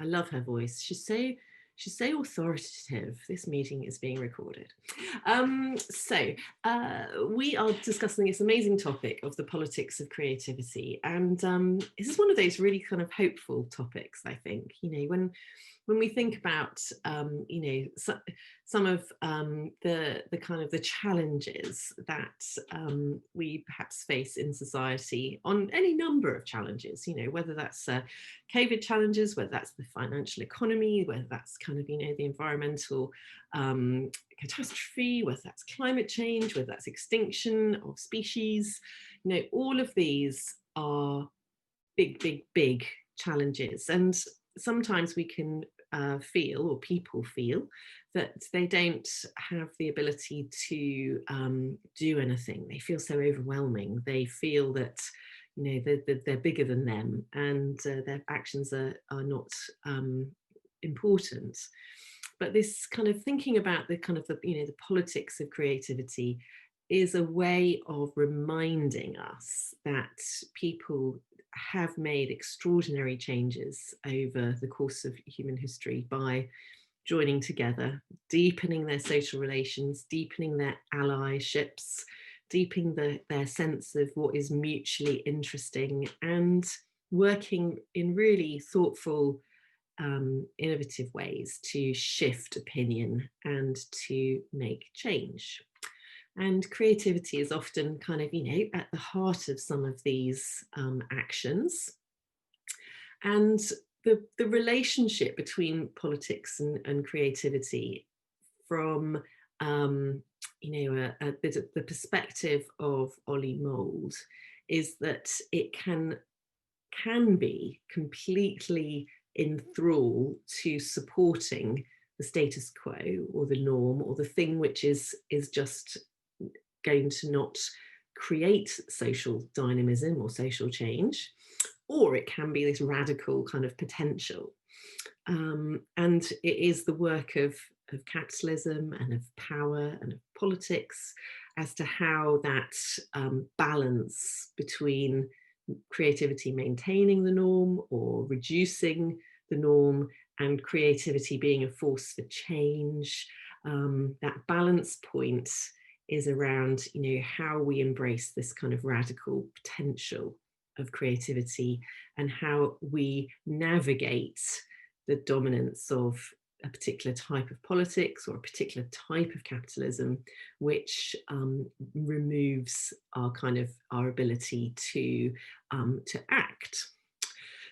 I love her voice. She's so authoritative. This meeting is being recorded. We are discussing this amazing topic of the politics of creativity. And this is one of those really kind of hopeful topics, I think. You know, when we think about, some of the kind of the challenges that we perhaps face in society, on any number of challenges, you know, whether that's COVID challenges, whether that's the financial economy, whether that's kind of, you know, the environmental catastrophe, whether that's climate change, whether that's extinction of species, you know, all of these are big challenges. And sometimes we can feel, or people feel, that they don't have the ability to do anything. They feel so overwhelming. They feel that, you know, they're bigger than them, and their actions are not important. But this kind of thinking about the kind of the, you know, the politics of creativity is a way of reminding us that people have made extraordinary changes over the course of human history by joining together, deepening their social relations, deepening their allyships, deepening their sense of what is mutually interesting, and working in really thoughtful, innovative ways to shift opinion and to make change. And creativity is often kind of, you know, at the heart of some of these actions. And the relationship between politics and creativity from, the perspective of Ollie Mould is that it can be completely enthrall to supporting the status quo or the norm or the thing which is just going to not create social dynamism or social change, or it can be this radical kind of potential. And it is the work of capitalism and of power and of politics as to how that balance between creativity maintaining the norm or reducing the norm, and creativity being a force for change, that balance point is around, you know, how we embrace this kind of radical potential of creativity and how we navigate the dominance of a particular type of politics or a particular type of capitalism, which removes our ability to act.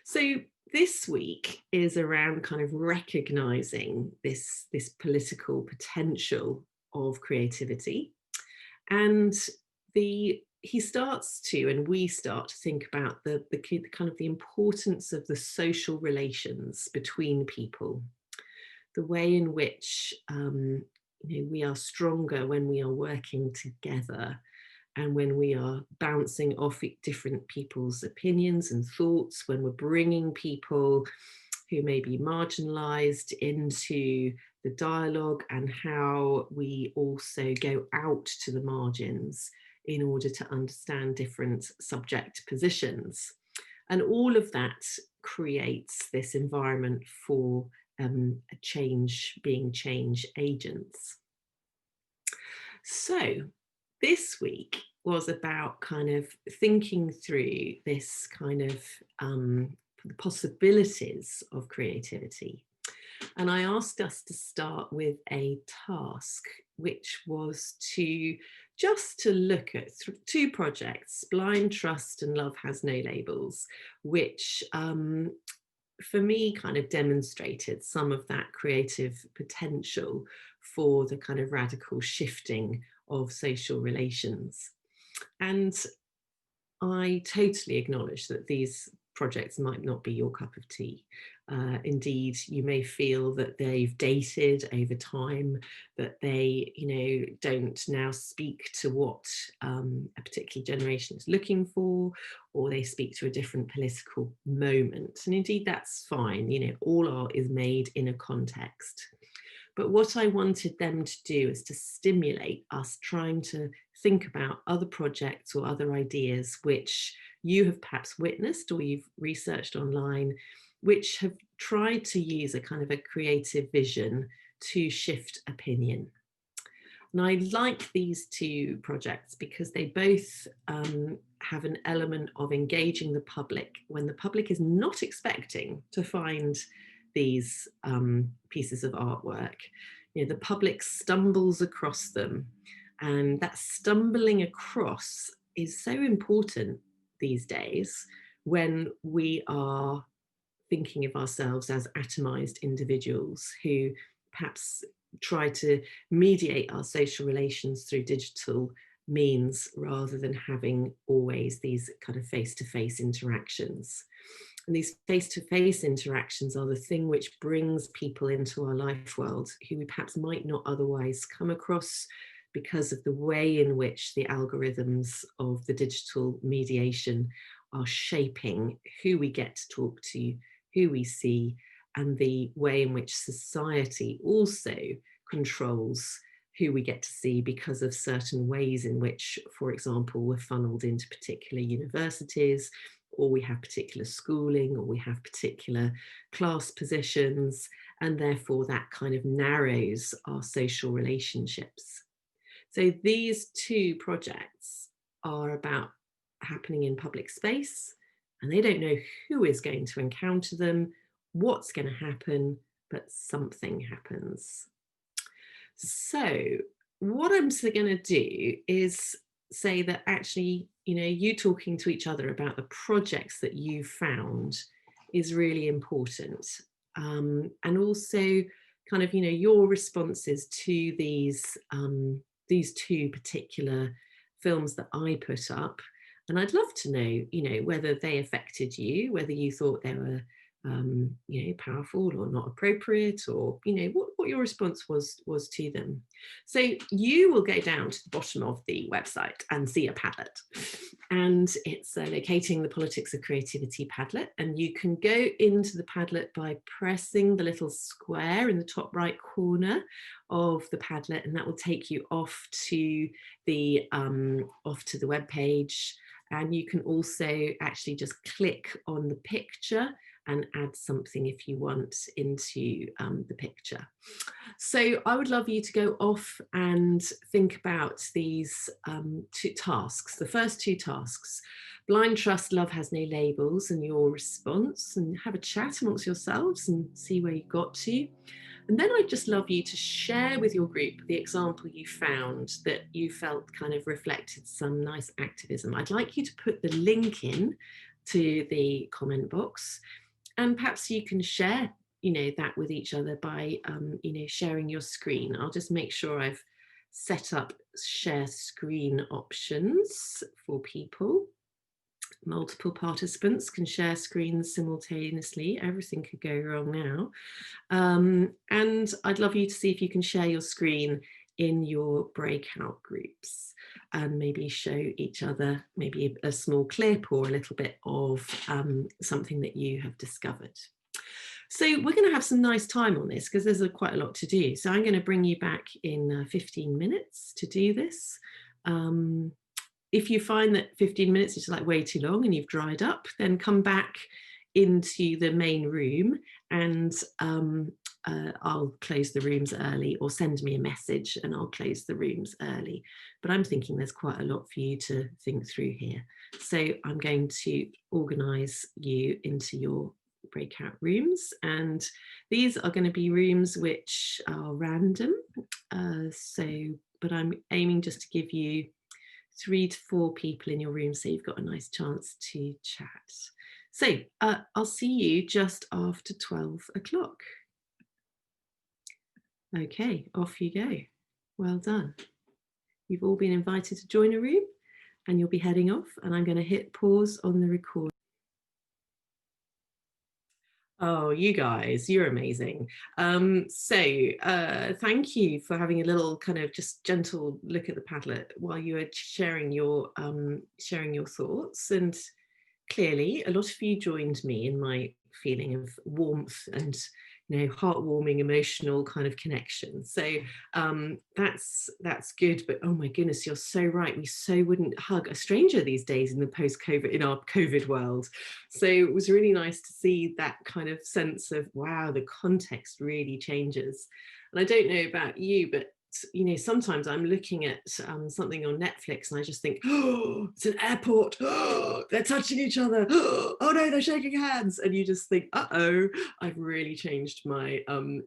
So this week is around kind of recognizing this political potential of creativity. And he starts to, and we start to think about the kind of the importance of the social relations between people, the way in which we are stronger when we are working together and when we are bouncing off different people's opinions and thoughts, when we're bringing people who may be marginalized into the dialogue, and how we also go out to the margins in order to understand different subject positions. And all of that creates this environment for being change agents. So this week was about kind of thinking through this kind of the possibilities of creativity. And I asked us to start with a task, which was to look at two projects, Blind Trust and Love Has No Labels, which for me kind of demonstrated some of that creative potential for the kind of radical shifting of social relations. And I totally acknowledge that these projects might not be your cup of tea. Indeed, you may feel that they've dated over time, that they, don't now speak to what a particular generation is looking for, or they speak to a different political moment. And indeed, that's fine. All art is made in a context. But what I wanted them to do is to stimulate us trying to think about other projects or other ideas which you have perhaps witnessed or you've researched online, which have tried to use a kind of a creative vision to shift opinion. And I like these two projects because they both have an element of engaging the public when the public is not expecting to find these pieces of artwork. You know, the public stumbles across them, and that stumbling across is so important these days when we are thinking of ourselves as atomized individuals who perhaps try to mediate our social relations through digital means rather than having always these kind of face-to-face interactions. And these face-to-face interactions are the thing which brings people into our life world who we perhaps might not otherwise come across because of the way in which the algorithms of the digital mediation are shaping who we get to talk to, who we see, and the way in which society also controls who we get to see because of certain ways in which, for example, we're funneled into particular universities, or we have particular schooling, or we have particular class positions, and therefore that kind of narrows our social relationships. So these two projects are about happening in public space, and they don't know who is going to encounter them, what's going to happen, but something happens. So what I'm going to do is say that actually, you know, you talking to each other about the projects that you found is really important. And also kind of, you know, your responses to these two particular films that I put up. And I'd love to know, you know, whether they affected you, whether you thought they were, you know, powerful or not appropriate, or, you know, what your response was to them. So you will go down to the bottom of the website and see a Padlet. And it's Locating the Politics of Creativity Padlet. And you can go into the Padlet by pressing the little square in the top right corner of the Padlet, and that will take you off to the web page. And you can also actually just click on the picture and add something if you want into the picture. So I would love you to go off and think about these two tasks. The first two tasks: blind trust, love has no labels, and your response, and have a chat amongst yourselves and see where you got to. And then I'd just love you to share with your group the example you found that you felt kind of reflected some nice activism. I'd like you to put the link in to the comment box, and perhaps you can share, you know, that with each other by, you know, sharing your screen. I'll just make sure I've set up share screen options for people. Multiple participants can share screens simultaneously. Everything could go wrong now. And I'd love you to see if you can share your screen in your breakout groups and maybe show each other maybe a small clip or a little bit of something that you have discovered. So we're going to have some nice time on this because there's quite a lot to do. So I'm going to bring you back in 15 minutes to do this. If you find that 15 minutes is like way too long and you've dried up, then come back into the main room and I'll close the rooms early, or send me a message and I'll close the rooms early. But I'm thinking there's quite a lot for you to think through here. So I'm going to organise you into your breakout rooms, and these are going to be rooms which are random. But I'm aiming just to give you 3 to 4 people in your room, so you've got a nice chance to chat. So I'll see you just after 12 o'clock. Okay, off you go. Well done. You've all been invited to join a room, and you'll be heading off, and I'm going to hit pause on the record. Oh, you guys, you're amazing. Thank you for having a little kind of just gentle look at the Padlet while you were sharing your thoughts. And clearly, a lot of you joined me in my feeling of warmth and, heartwarming, emotional kind of connection. So that's good. But oh my goodness, you're so right. We so wouldn't hug a stranger these days in the post-COVID, in our COVID world. So it was really nice to see that kind of sense of, wow, the context really changes. And I don't know about you, but sometimes I'm looking at something on Netflix and I just think, oh, it's an airport. Oh, they're touching each other. Oh no, they're shaking hands. And you just think, uh-oh, I've really changed my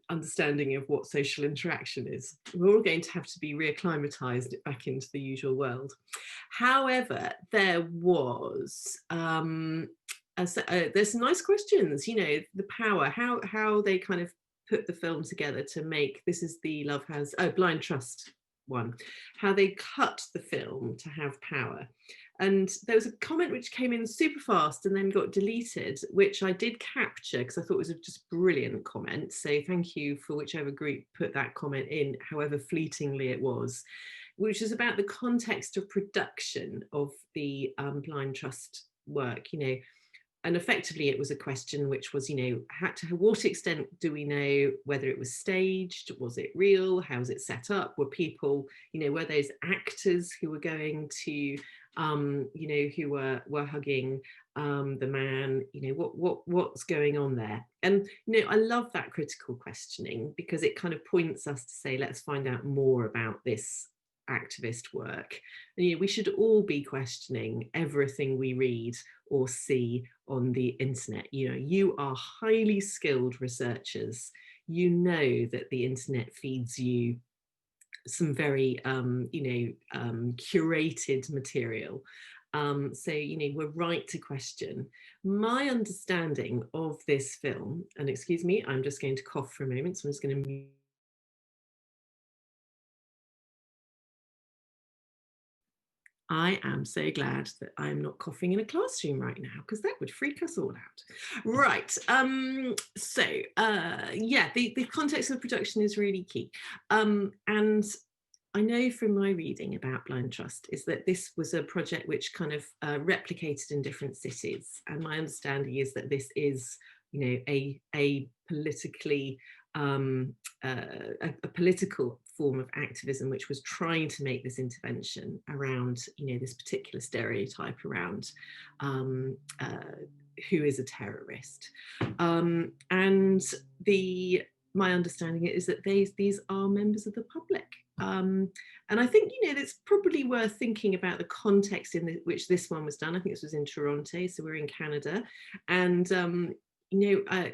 understanding of what social interaction is. We're all going to have to be reacclimatized back into the usual world. However, there was there's some nice questions, the power, how they kind of put the film together to make, this is the Love Has, Blind Trust one, how they cut the film to have power. And there was a comment which came in super fast and then got deleted, which I did capture because I thought it was a just brilliant comment. So thank you for whichever group put that comment in, however fleetingly it was, which is about the context of production of the Blind Trust work, and effectively it was a question which was, to what extent do we know whether it was staged? Was it real? How was it set up? Were people, were those actors who were going to, who were hugging the man, what's going on there? And, I love that critical questioning because it kind of points us to say, let's find out more about this activist work. And we should all be questioning everything we read or see on the internet. You are highly skilled researchers. You know that the internet feeds you some very curated material. So we're right to question. My understanding of this film, and excuse me, I'm just going to cough for a moment, so I'm just going to I am so glad that I'm not coughing in a classroom right now because that would freak us all out. Right. Yeah, the context of production is really key. And I know from my reading about Blind Trust is that this was a project which kind of replicated in different cities. And my understanding is that this is, a politically a political form of activism which was trying to make this intervention around this particular stereotype around who is a terrorist, and my understanding is that these are members of the public, and I think it's probably worth thinking about the context in which this one was done. I think this was in Toronto, so we're in Canada, and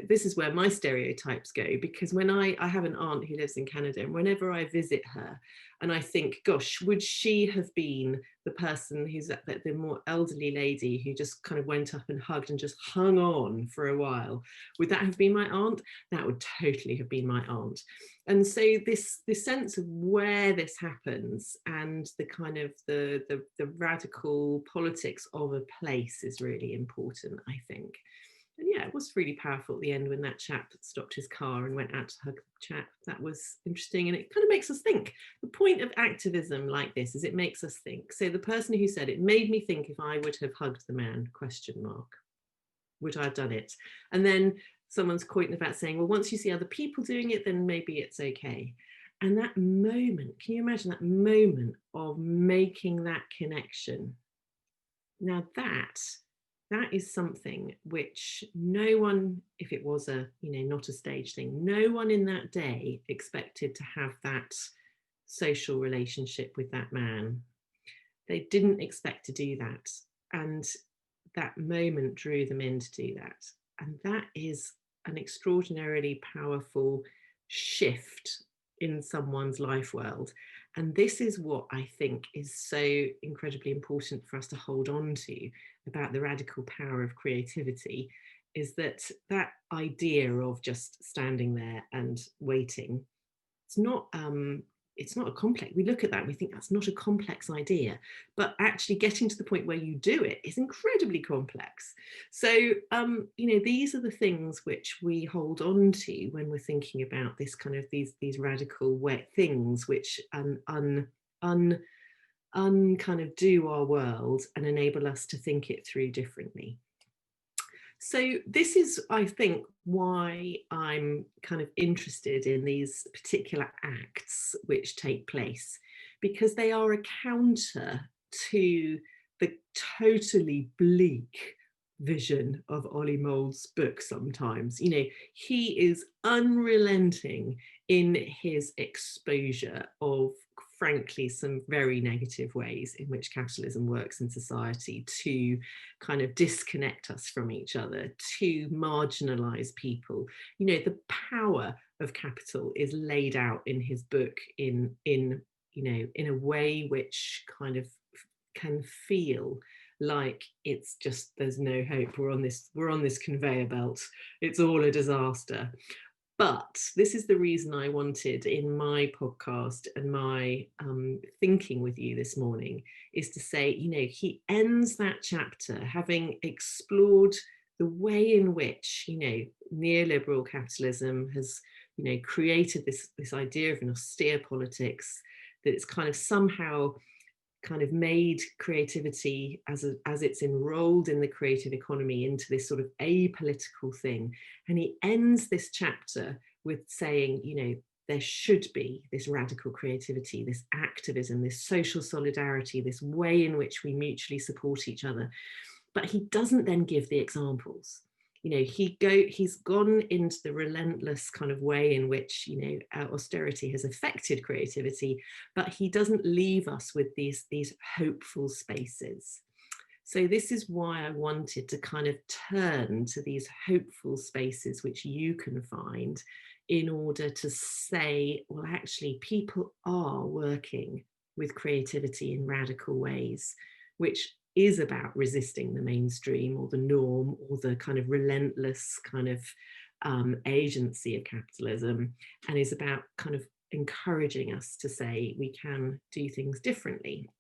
this is where my stereotypes go, because when I have an aunt who lives in Canada, and whenever I visit her and I think, gosh, would she have been the person who's the more elderly lady who just kind of went up and hugged and just hung on for a while? Would that have been my aunt? That would totally have been my aunt. And so this sense of where this happens and the kind of the radical politics of a place is really important, I think. And yeah, it was really powerful at the end when that chap stopped his car and went out to hug the chap. That was interesting. And it kind of makes us think. The point of activism like this is it makes us think. So the person who said it made me think, if I would have hugged the man, ? Would I have done it? And then someone's quoting about saying, well, once you see other people doing it, then maybe it's okay. And that moment, can you imagine that moment of making that connection? Now that is something which no one, if it was not a stage thing, no one in that day expected to have that social relationship with that man. They didn't expect to do that. And that moment drew them in to do that. And that is an extraordinarily powerful shift in someone's life world. And this is what I think is so incredibly important for us to hold on to about the radical power of creativity, is that idea of just standing there and waiting, it's not a complex, we look at that and we think that's not a complex idea, but actually getting to the point where you do it is incredibly complex. So these are the things which we hold on to when we're thinking about this kind of these radical wet things which kind of do our world and enable us to think it through differently. So this is, I think, why I'm kind of interested in these particular acts which take place, because they are a counter to the totally bleak vision of Ollie Mould's book sometimes. You know, he is unrelenting in his exposure of, frankly, some very negative ways in which capitalism works in society to kind of disconnect us from each other, to marginalize people. You know, the power of capital is laid out in his book in you know, in a way which kind of can feel like it's just, there's no hope, we're on this conveyor belt, it's all a disaster. But this is the reason I wanted, in my podcast and my thinking with you this morning, is to say, you know, he ends that chapter having explored the way in which, you know, neoliberal capitalism has, you know, created this idea of an austere politics, that it's kind of somehow kind of made creativity, as it's enrolled in the creative economy, into this sort of apolitical thing. And he ends this chapter with saying, you know, there should be this radical creativity, this activism, this social solidarity, this way in which we mutually support each other. But he doesn't then give the examples. You know, he's gone into the relentless kind of way in which, you know, austerity has affected creativity, but he doesn't leave us with these hopeful spaces. So this is why I wanted to kind of turn to these hopeful spaces which you can find, in order to say, well, actually, people are working with creativity in radical ways, which is about resisting the mainstream or the norm or the kind of relentless kind of agency of capitalism, and is about kind of encouraging us to say we can do things differently.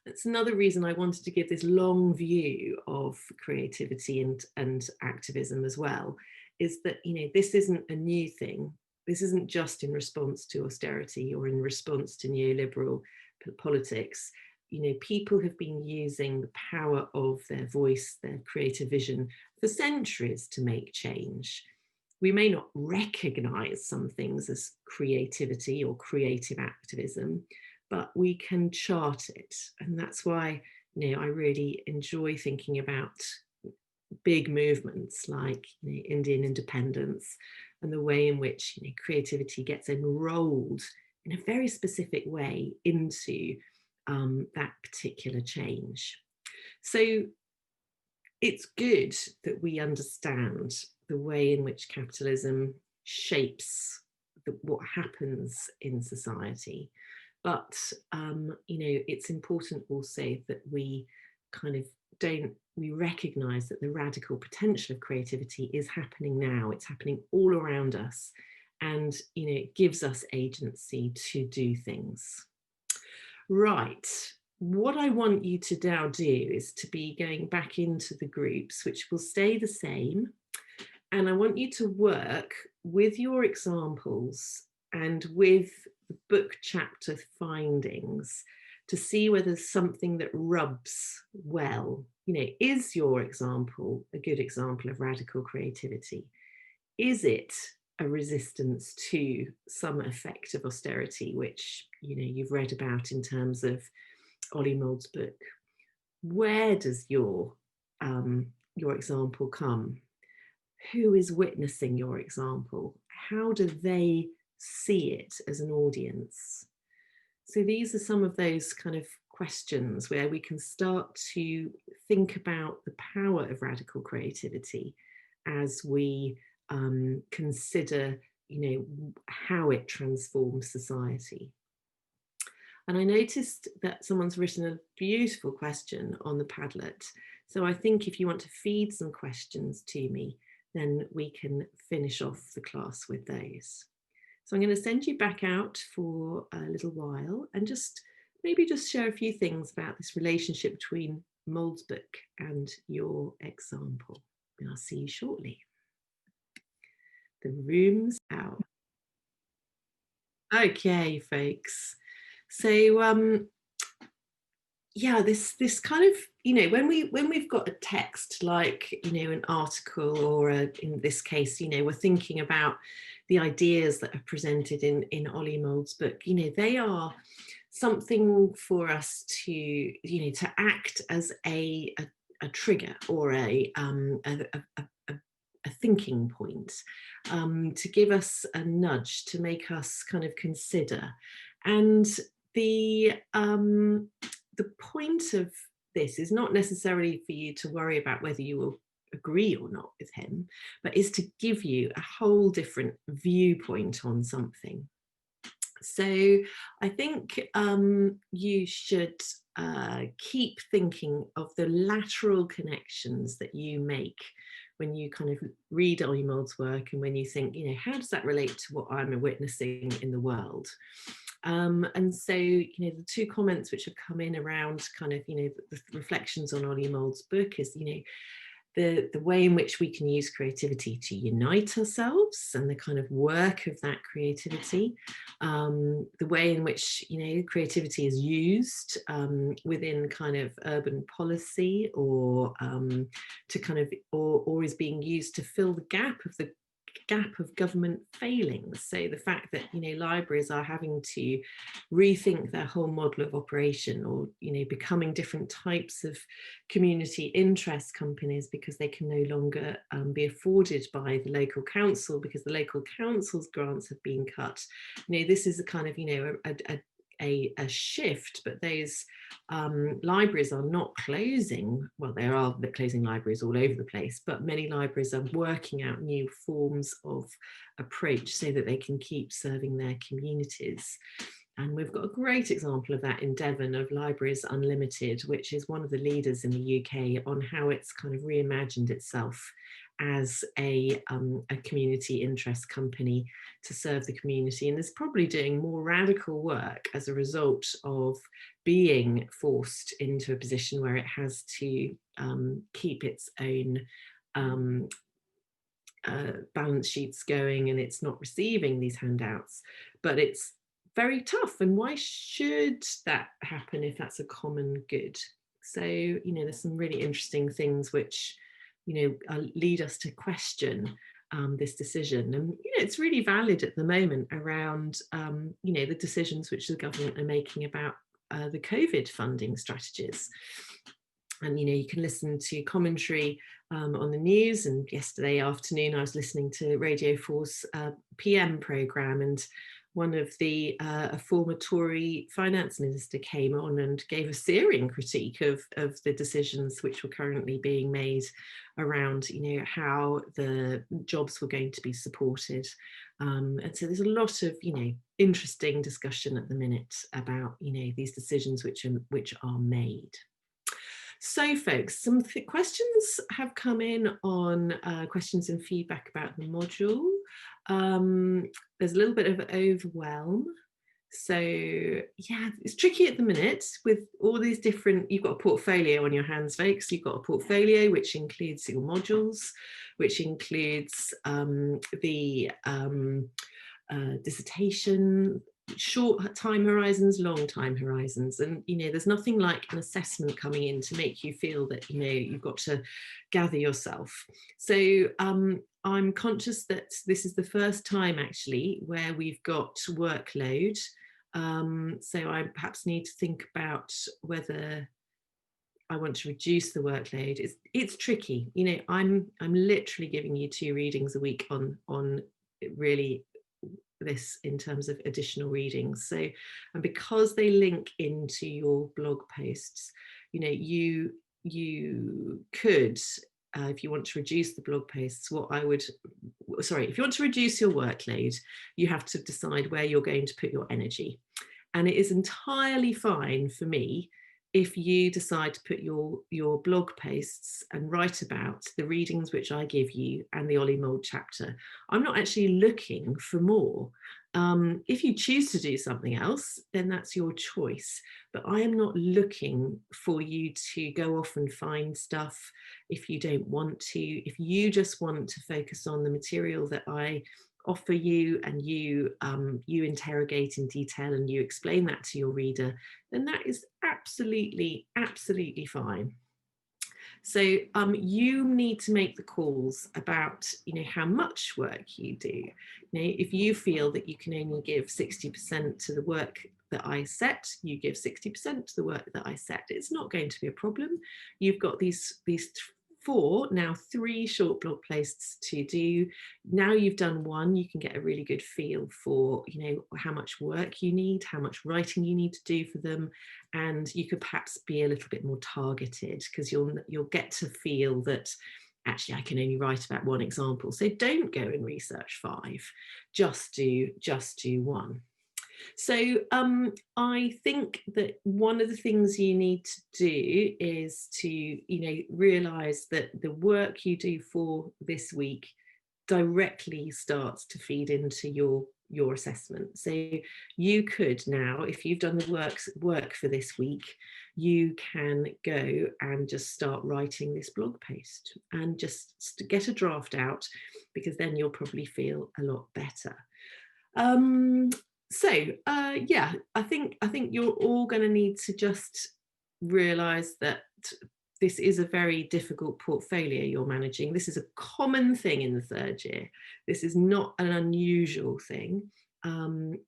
That's another reason I wanted to give this long view of creativity and activism as well, is that, you know, this isn't a new thing. This isn't just in response to austerity or in response to neoliberal politics. You know, people have been using the power of their voice, their creative vision, for centuries to make change. We may not recognize some things as creativity or creative activism, but we can chart it. And that's why, you know, I really enjoy thinking about big movements like, you know, Indian independence, and the way in which, you know, creativity gets enrolled in a very specific way into that particular change. So it's good that we understand the way in which capitalism shapes what happens in society. But, you know, it's important also that we kind of we recognize that the radical potential of creativity is happening now. It's happening all around us. And, you know, it gives us agency to do things. Right. What I want you to now do is to be going back into the groups, which will stay the same. And I want you to work with your examples and with the book chapter findings to see whether there's something that rubs well. You know, is your example a good example of radical creativity? Is it a resistance to some effect of austerity, which, you know, you've read about in terms of Ollie Mould's book? Where does your example come? Who is witnessing your example? How do they see it as an audience? So these are some of those kind of questions where we can start to think about the power of radical creativity as we consider, you know, how it transforms society. And I noticed that someone's written a beautiful question on the Padlet. So I think if you want to feed some questions to me, then we can finish off the class with those. So I'm going to send you back out for a little while and just maybe just share a few things about this relationship between Mould's book and your example. And I'll see you shortly. The room's out. Okay, folks. So yeah, this kind of, when we've got a text like, an article, or in this case, we're thinking about the ideas that are presented in Ollie Mould's book. They are something for us to act as a trigger, or a thinking point, to give us a nudge, to make us kind of consider. And the um, the point of this is not necessarily for you to worry about whether you will agree or not with him, but is to give you a whole different viewpoint on something. So I think you should keep thinking of the lateral connections that you make when you kind of read Ollie Mould's work, and when you think, how does that relate to what I'm witnessing in the world? And so, the two comments which have come in around kind of, the reflections on Ollie Mould's book is, the way in which we can use creativity to unite ourselves, and the kind of work of that creativity, the way in which creativity is used within kind of urban policy, or to kind of, or is being used to fill the gap of government failings. So the fact that libraries are having to rethink their whole model of operation, or becoming different types of community interest companies, because they can no longer be afforded by the local council, because the local council's grants have been cut. This is a kind of a shift, but those libraries are not closing. Well, there are closing libraries all over the place, but many libraries are working out new forms of approach so that they can keep serving their communities. And we've got a great example of that in Devon, of Libraries Unlimited, which is one of the leaders in the UK on how it's kind of reimagined itself as a community interest company to serve the community, and is probably doing more radical work as a result of being forced into a position where it has to keep its own balance sheets going, and it's not receiving these handouts. But it's very tough, and why should that happen if that's a common good? So there's some really interesting things which lead us to question this decision. And it's really valid at the moment around the decisions which the government are making about the COVID funding strategies. And you can listen to commentary on the news. And yesterday afternoon I was listening to Radio 4's PM programme, and one of the a former Tory finance minister came on and gave a searing critique of the decisions which were currently being made around how the jobs were going to be supported. And so there's a lot of interesting discussion at the minute about these decisions which are made. So folks, some questions have come in on questions and feedback about the module. There's a little bit of overwhelm. So yeah, it's tricky at the minute with all these different, you've got a portfolio on your hands, folks. You've got a portfolio which includes your modules, which includes the dissertation, short time horizons, long time horizons. And there's nothing like an assessment coming in to make you feel that you've got to gather yourself. So I'm conscious that this is the first time actually where we've got workload. So I perhaps need to think about whether I want to reduce the workload. It's tricky. I'm literally giving you 2 readings a week on really this in terms of additional readings. So, and because they link into your blog posts, you could, if you want to reduce the blog posts, if you want to reduce your workload, you have to decide where you're going to put your energy. And it is entirely fine for me if you decide to put your blog posts and write about the readings which I give you and the Ollie Mould chapter. I'm not actually looking for more. If you choose to do something else, then that's your choice. But I am not looking for you to go off and find stuff if you don't want to. If you just want to focus on the material that I offer you and you interrogate in detail and you explain that to your reader, then that is absolutely, absolutely fine. So you need to make the calls about, how much work you do. If you feel that you can only give 60% to the work that I set, you give 60% to the work that I set. It's not going to be a problem. You've got these three short blog posts to do. Now you've done one, you can get a really good feel for, how much work you need, how much writing you need to do for them, and you could perhaps be a little bit more targeted because you'll get to feel that actually I can only write about one example. So don't go and research 5, just do one. So I think that one of the things you need to do is to, realise that the work you do for this week directly starts to feed into your assessment. So you could now, if you've done the work for this week, you can go and just start writing this blog post and just get a draft out, because then you'll probably feel a lot better. Yeah, I think you're all going to need to just realise that this is a very difficult portfolio you're managing. This is a common thing in the 3rd year. This is not an unusual thing. And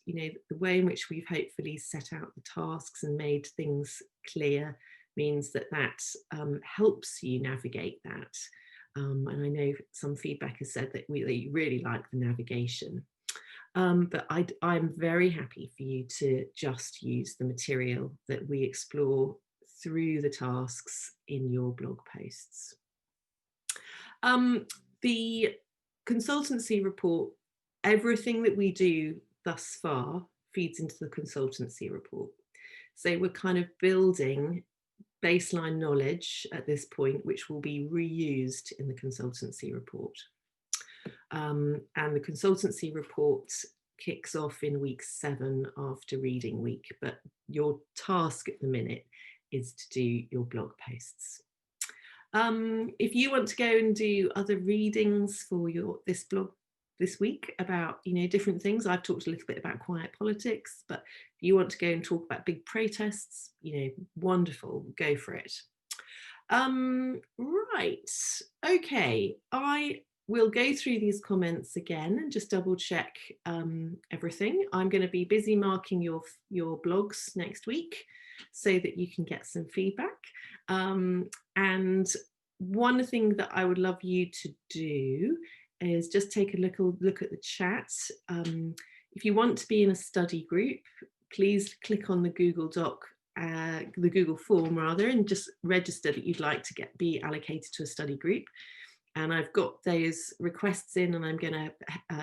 the way in which we've hopefully set out the tasks and made things clear means that helps you navigate that. And I know some feedback has said that you really like the navigation. But I'm very happy for you to just use the material that we explore through the tasks in your blog posts. The consultancy report, everything that we do thus far feeds into the consultancy report. So we're kind of building baseline knowledge at this point, which will be reused in the consultancy report. And the consultancy report kicks off in week 7 after reading week, but your task at the minute is to do your blog posts. If you want to go and do other readings for this blog this week about different things, I've talked a little bit about quiet politics, but if you want to go and talk about big protests, wonderful, go for it. Right, okay, we'll go through these comments again and just double check everything. I'm going to be busy marking your blogs next week so that you can get some feedback. And one thing that I would love you to do is just take a look at the chat. If you want to be in a study group, please click on the Google Doc, the Google form rather, and just register that you'd like to be allocated to a study group. And I've got those requests in, and I'm going to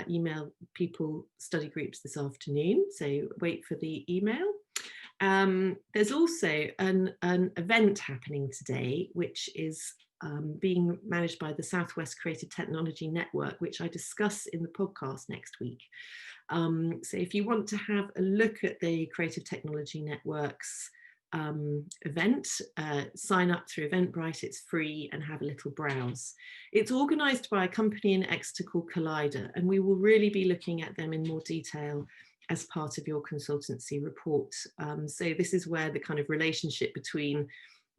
email people study groups this afternoon. So wait for the email. There's also an event happening today, which is being managed by the Southwest Creative Technology Network, which I discuss in the podcast next week. So if you want to have a look at the Creative Technology Network's event, sign up through Eventbrite. It's free, and have a little browse. It's organised by a company in Exeter called Collider, and we will really be looking at them in more detail as part of your consultancy report. So this is where the kind of relationship between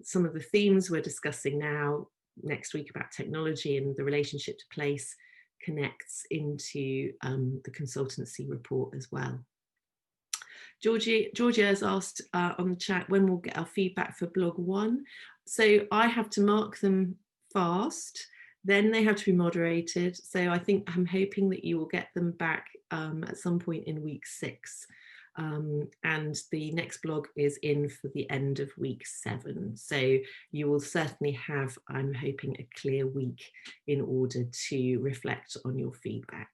some of the themes we're discussing now next week about technology and the relationship to place connects into the consultancy report as well. Georgia has asked on the chat when we'll get our feedback for blog 1. So I have to mark them fast, then they have to be moderated. So I'm hoping that you will get them back at some point in week 6. And the next blog is in for the end of week 7. So you will certainly have, I'm hoping, a clear week in order to reflect on your feedback.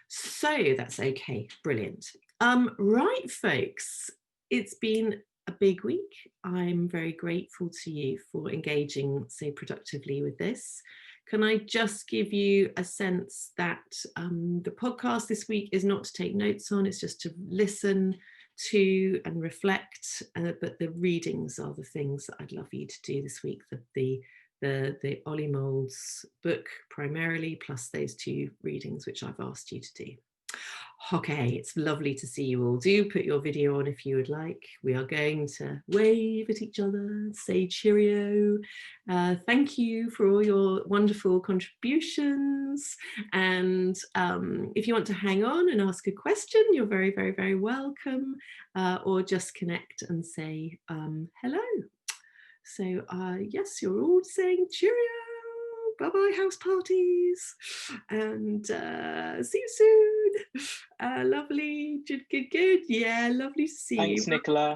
So that's okay, brilliant. Right, folks, it's been a big week. I'm very grateful to you for engaging so productively with this. Can I just give you a sense that the podcast this week is not to take notes on, it's just to listen to and reflect, but the readings are the things that I'd love you to do this week, the the Ollie Moulds book primarily, plus those 2 readings which I've asked you to do. Okay, it's lovely to see you all. Do put your video on if you would like. We are going to wave at each other, say cheerio. Thank you for all your wonderful contributions. And if you want to hang on and ask a question, you're very, very, very welcome. Or just connect and say hello. So yes, you're all saying cheerio. Bye-bye, house parties. And see you soon. Lovely. Good, good, good. Yeah, lovely to see you. Thanks, Nicola.